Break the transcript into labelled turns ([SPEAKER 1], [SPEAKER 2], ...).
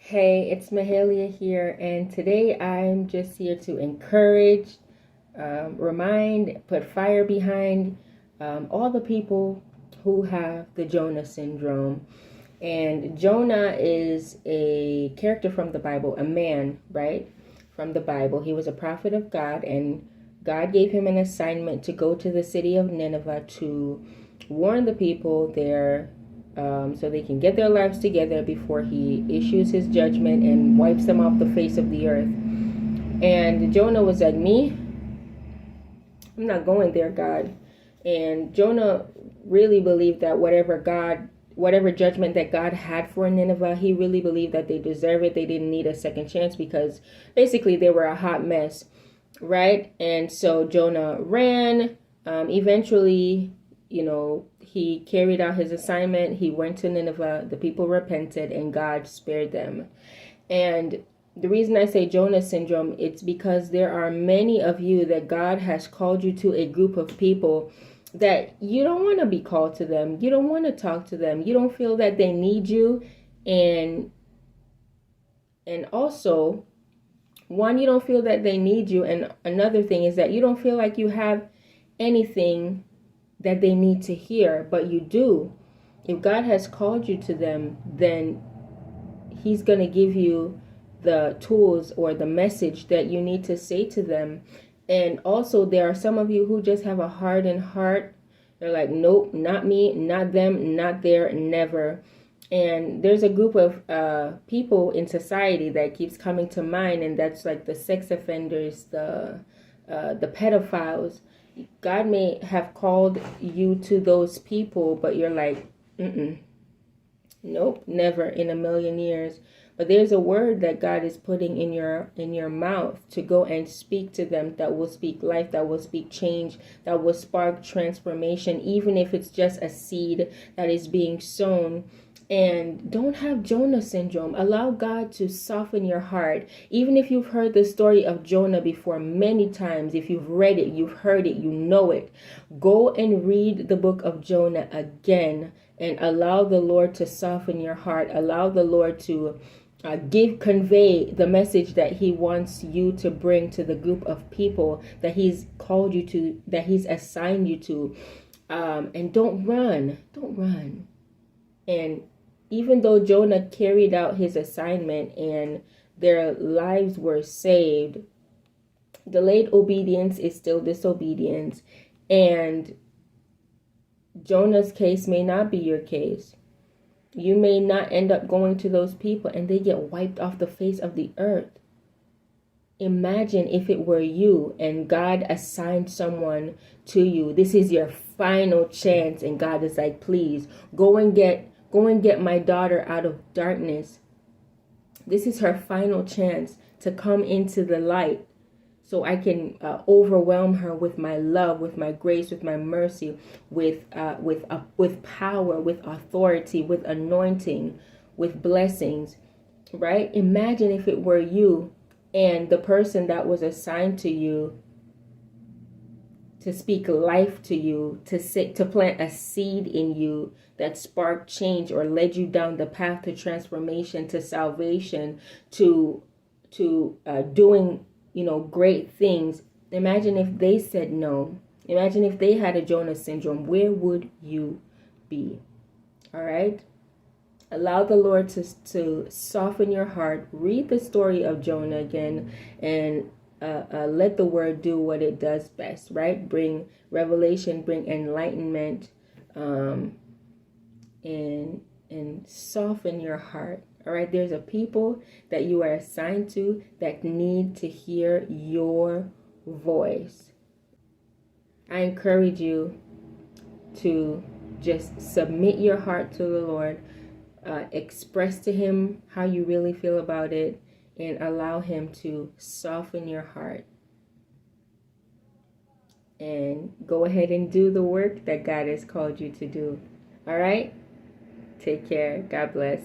[SPEAKER 1] Hey, it's Mahalia here, and today I'm just here to encourage, remind, put fire behind all the people who have the Jonah syndrome. And Jonah is a character from the Bible, a man, right? From the Bible. He was a prophet of God, and God gave him an assignment to go to the city of Nineveh to warn the people there so they can get their lives together before he issues his judgment and wipes them off the face of the earth. And Jonah was like, me? I'm not going there, God. And Jonah really believed that whatever judgment that God had for Nineveh, he really believed that they deserve it. They didn't need a second chance because basically they were a hot mess, right? And so Jonah ran. Eventually, he carried out his assignment. He went to Nineveh. The people repented and God spared them. And the reason I say Jonah syndrome, it's because there are many of you that God has called you to a group of people that you don't want to be called to them. You don't want to talk to them. You don't feel that they need you. And also, one, you don't feel that they need you. And another thing is that you don't feel like you have anything that they need to hear, but you do. If God has called you to them, then he's going to give you the tools or the message that you need to say to them. And also, there are some of you who just have a hardened heart. They're like, nope, not me, not them, not there, never. And there's a group of people in society that keeps coming to mind, and that's like the sex offenders, the pedophiles. God may have called you to those people, but you're like, nope, never in a million years. But there's a word that God is putting in your mouth to go and speak to them, that will speak life, that will speak change, that will spark transformation, even if it's just a seed that is being sown. And don't have Jonah syndrome. Allow God to soften your heart. Even if you've heard the story of Jonah before many times, if you've read it, you've heard it, you know it, go and read the book of Jonah again and allow the Lord to soften your heart. Allow the Lord to convey the message that he wants you to bring to the group of people that he's called you to, that he's assigned you to. And don't run. And even though Jonah carried out his assignment and their lives were saved, delayed obedience is still disobedience. And Jonah's case may not be your case. You may not end up going to those people and they get wiped off the face of the earth. Imagine if it were you and God assigned someone to you. This is your final chance, and God is like, please go and get my daughter out of darkness. This is her final chance to come into the light, so I can overwhelm her with my love, with my grace, with my mercy, with power, with authority, with anointing, with blessings, right? Imagine if it were you and the person that was assigned to you to speak life to you, to plant a seed in you that sparked change or led you down the path to transformation, to salvation, to doing great things. Imagine if they said no. Imagine if they had a Jonah syndrome. Where would you be? All right. Allow the Lord to soften your heart. Read the story of Jonah again, and let the word do what it does best, right? Bring revelation, bring enlightenment, and soften your heart. All right, there's a people that you are assigned to that need to hear your voice. I encourage you to just submit your heart to the Lord, express to him how you really feel about it, and allow him to soften your heart. And go ahead and do the work that God has called you to do. All right? Take care. God bless.